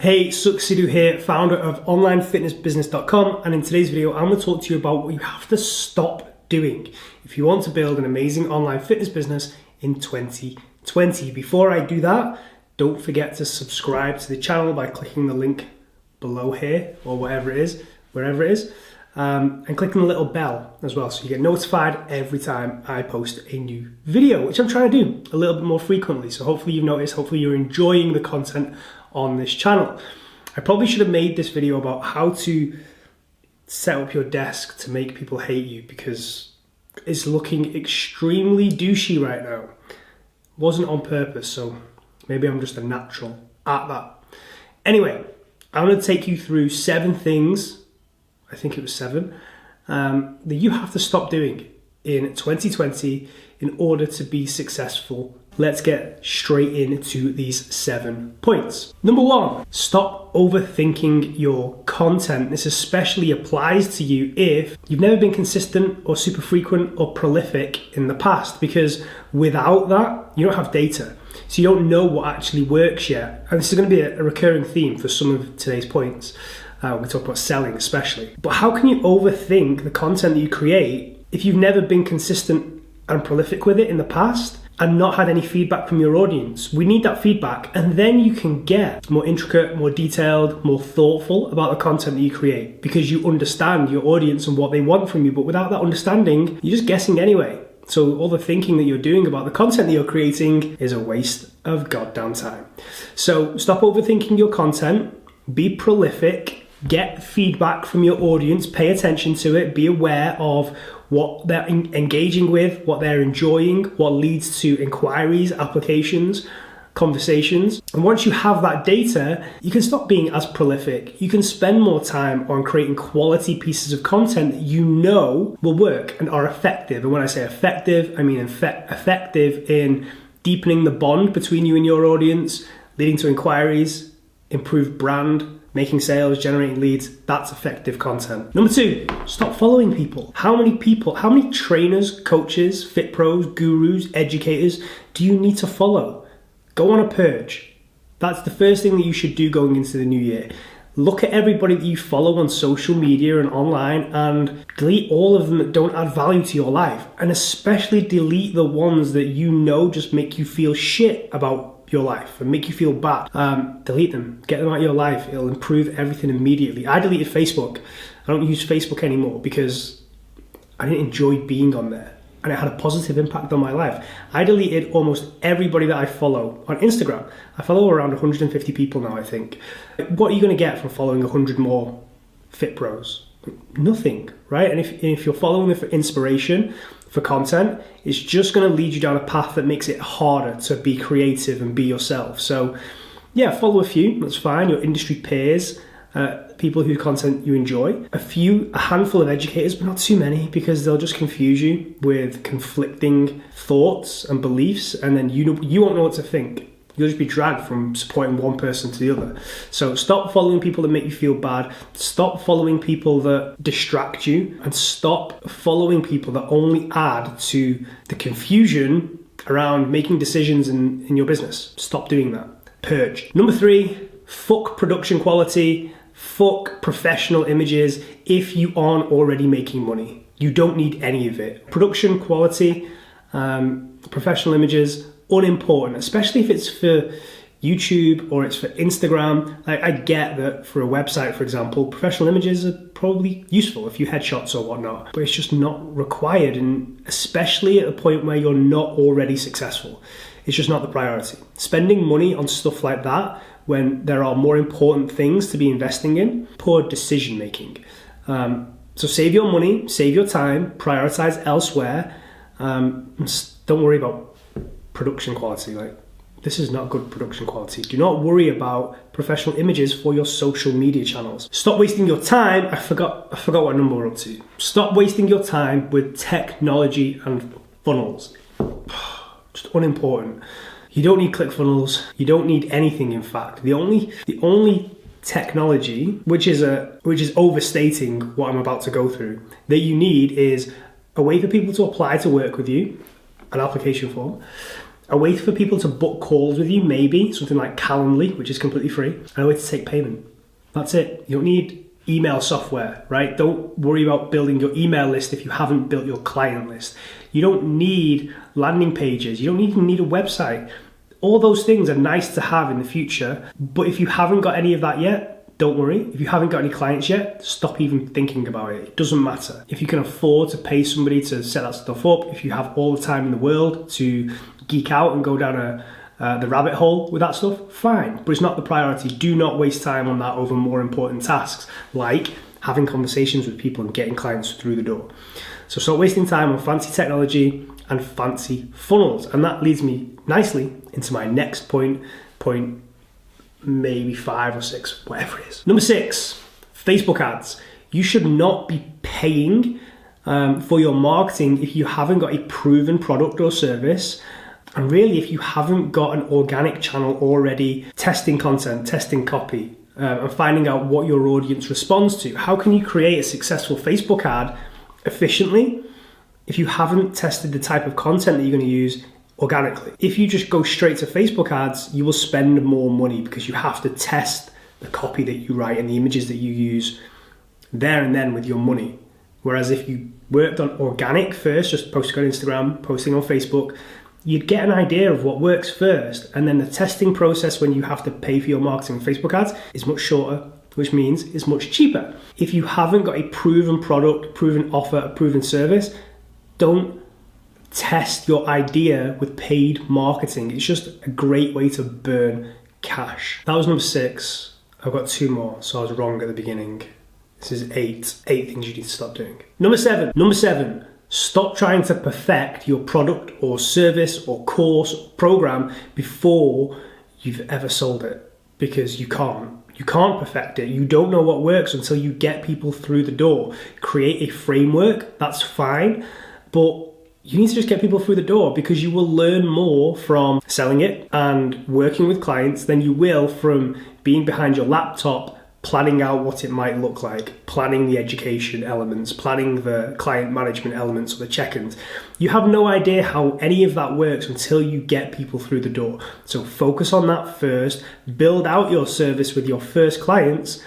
Hey, Sukh, Sidhu here, founder of onlinefitnessbusiness.com, and in today's video I'm going to talk to you about what you have to stop doing if you want to build an amazing online fitness business in 2020. Before I do that, don't forget to subscribe to the channel by clicking the link below here or wherever it is, and clicking the little bell as well so you get notified every time I post a new video, which I'm trying to do a little bit more frequently. So hopefully you've noticed, hopefully you're enjoying the content on this channel. I probably should have made this video about how to set up your desk to make people hate you, because it's looking extremely douchey right now. Wasn't on purpose, so maybe I'm just a natural at that. Anyway, I'm going to take you through 7 things, I think it was 7, that you have to stop doing in 2020 in order to be successful. Let's get straight into these 7 points. Number 1, stop overthinking your content. This especially applies to you if you've never been consistent or super frequent or prolific in the past, because without that, you don't have data. So you don't know what actually works yet. And this is going to be a recurring theme for some of today's points. We talk about selling especially. But how can you overthink the content that you create if you've never been consistent and prolific with it in the past and not had any feedback from your audience? We need that feedback, and then you can get more intricate, more detailed, more thoughtful about the content that you create, because you understand your audience and what they want from you. But without that understanding, you're just guessing anyway. So all the thinking that you're doing about the content that you're creating is a waste of goddamn time. So stop overthinking your content, be prolific, get feedback from your audience, pay attention to it, be aware of what they're engaging with, what they're enjoying, what leads to inquiries, applications, conversations. And once you have that data, you can stop being as prolific. You can spend more time on creating quality pieces of content that you know will work and are effective. And when I say effective, I mean effective in deepening the bond between you and your audience, leading to inquiries, improved brand, making sales, generating leads. That's effective content. Number 2, stop following people. How many trainers, coaches, fit pros, gurus, educators do you need to follow? Go on a purge. That's the first thing that you should do going into the new year. Look at everybody that you follow on social media and online and delete all of them that don't add value to your life. And especially delete the ones that you know just make you feel shit about your life and make you feel bad. Delete them, get them out of your life. It'll improve everything immediately. I deleted Facebook. I don't use Facebook anymore because I didn't enjoy being on there, and it had a positive impact on my life. I deleted almost everybody that I follow on Instagram. I follow around 150 people now, I think. What are you going to get from following 100 more fit pros? Nothing, right? And if you're following them for inspiration, for content, it's just going to lead you down a path that makes it harder to be creative and be yourself. So yeah, follow a few, that's fine. Your industry peers, people whose content you enjoy. A handful of educators, but not too many, because they'll just confuse you with conflicting thoughts and beliefs, and then you won't know what to think. You'll just be dragged from supporting one person to the other. So stop following people that make you feel bad. Stop following people that distract you, and stop following people that only add to the confusion around making decisions in your business. Stop doing that. Purge. Number 3, fuck production quality, fuck professional images if you aren't already making money. You don't need any of it. Production quality, professional images, unimportant, especially if it's for YouTube or it's for Instagram. I get that for a website, for example, professional images are probably useful, a few headshots or whatnot, but it's just not required, and especially at a point where you're not already successful. It's just not the priority. Spending money on stuff like that when there are more important things to be investing in, poor decision making. So save your money, save your time, prioritize elsewhere. Don't worry about production quality. This is not good production quality. Do not worry about professional images for your social media channels. Stop wasting your time. I forgot what number we're up to. Stop wasting your time with technology and funnels. Just unimportant. You don't need ClickFunnels. You don't need anything, in fact. The only technology, which is overstating what I'm about to go through, that you need is a way for people to apply to work with you, an application form, A way for people to book calls with you, maybe something like Calendly, which is completely free, and a way to take payment. That's it. You don't need email software, right? Don't worry about building your email list if you haven't built your client list. You don't need landing pages. You don't even need a website. All those things are nice to have in the future, but if you haven't got any of that yet, don't worry. If you haven't got any clients yet, stop even thinking about it. It doesn't matter. If you can afford to pay somebody to set that stuff up, if you have all the time in the world to geek out and go down the rabbit hole with that stuff, fine. But it's not the priority. Do not waste time on that over more important tasks, like having conversations with people and getting clients through the door. So stop wasting time on fancy technology and fancy funnels. And that leads me nicely into my next point maybe 5 or 6, whatever it is. Number 6, Facebook ads. You should not be paying for your marketing if you haven't got a proven product or service. And really, if you haven't got an organic channel already testing content, testing copy, and finding out what your audience responds to. How can you create a successful Facebook ad efficiently if you haven't tested the type of content that you're going to use organically? If you just go straight to Facebook ads, you will spend more money because you have to test the copy that you write and the images that you use there and then with your money. Whereas if you worked on organic first, just posting on Instagram, posting on Facebook, you'd get an idea of what works first, and then the testing process when you have to pay for your marketing on Facebook ads is much shorter, which means it's much cheaper. If you haven't got a proven product, proven offer, a proven service, don't test your idea with paid marketing. It's just a great way to burn cash. That was number 6. I've got 2 more, so I was wrong at the beginning. This is 8 things you need to stop doing. Number 7. Stop trying to perfect your product or service or course or program before you've ever sold it, because you can't. You can't perfect it. You don't know what works until you get people through the door. Create a framework, that's fine, but you need to just get people through the door, because you will learn more from selling it and working with clients than you will from being behind your laptop planning out what it might look like, planning the education elements, planning the client management elements or the check-ins. You have no idea how any of that works until you get people through the door. So focus on that first, build out your service with your first clients,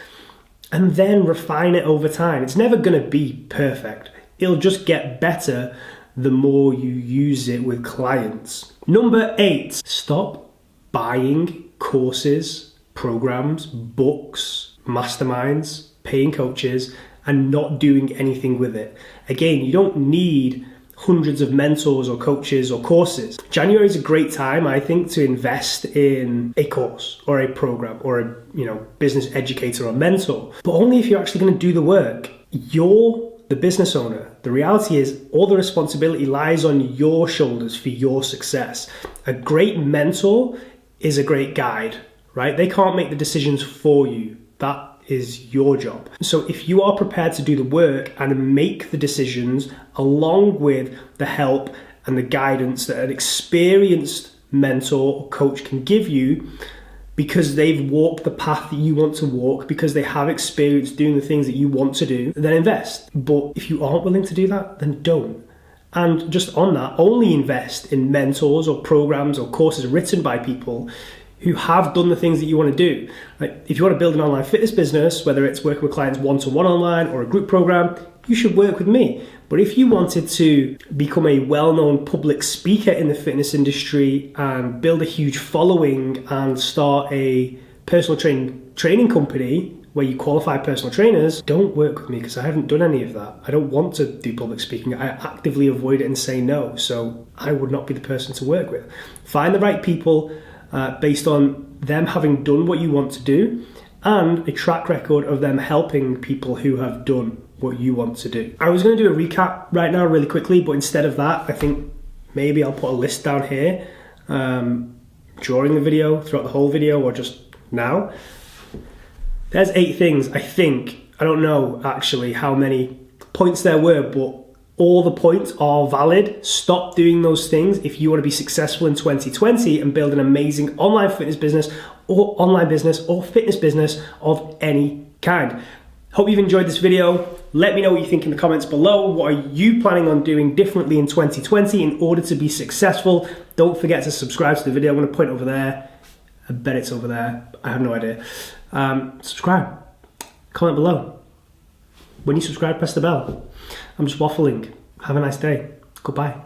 and then refine it over time. It's never going to be perfect. It'll just get better the more you use it with clients. Number 8, stop buying courses, programs, books, masterminds, paying coaches, and not doing anything with it. Again, you don't need hundreds of mentors or coaches or courses. January is a great time, I think, to invest in a course or a program or a business educator or mentor, but only if you're actually going to do the work. You're the business owner. The reality is all the responsibility lies on your shoulders for your success. A great mentor is a great guide, right? They can't make the decisions for you. That is your job. So if you are prepared to do the work and make the decisions along with the help and the guidance that an experienced mentor or coach can give you, because they've walked the path that you want to walk, because they have experience doing the things that you want to do, then invest. But if you aren't willing to do that, then don't. And just on that, only invest in mentors or programs or courses written by people who have done the things that you want to do. Like if you want to build an online fitness business, whether it's working with clients one-to-one online or a group program, you should work with me. But if you wanted to become a well-known public speaker in the fitness industry and build a huge following and start a personal training company where you qualify personal trainers, don't work with me, because I haven't done any of that. I don't want to do public speaking. I actively avoid it and say no. So I would not be the person to work with. Find the right people based on them having done what you want to do and a track record of them helping people who have done what you want to do. I was going to do a recap right now really quickly, but instead of that, I think maybe I'll put a list down here during the video, throughout the whole video, or just now. There's 8 things, I think. I don't know actually how many points there were, but all the points are valid. Stop doing those things if you want to be successful in 2020 and build an amazing online fitness business or fitness business of any kind. Hope you've enjoyed this video. Let me know what you think in the comments below. What are you planning on doing differently in 2020 in order to be successful? Don't forget to subscribe to the video. I'm going to point over there. I bet it's over there. I have no idea. Subscribe. Comment below. When you subscribe, press the bell. I'm just waffling. Have a nice day. Goodbye.